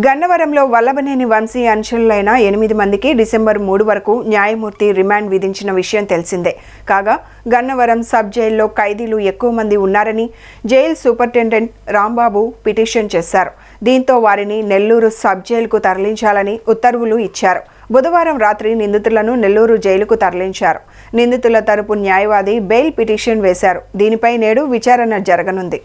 గన్నవరంలో వల్లభనేని వంశీ అనుచరులైన 8 మందికి డిసెంబర్ 3 వరకు న్యాయమూర్తి రిమాండ్ విధించిన విషయం తెలిసిందే. కాగా గన్నవరం సబ్ జైల్లో ఖైదీలు ఎక్కువ మంది ఉన్నారని జైలు సూపరింటెండెంట్ రాంబాబు పిటిషన్ చేశారు. దీంతో వారిని నెల్లూరు సబ్ జైలుకు తరలించాలని ఉత్తర్వులు ఇచ్చారు. బుధవారం రాత్రి నిందితులను నెల్లూరు జైలుకు తరలించారు. నిందితుల తరపు న్యాయవాది బెయిల్ పిటిషన్ వేశారు. దీనిపై నేడు విచారణ జరగనుంది.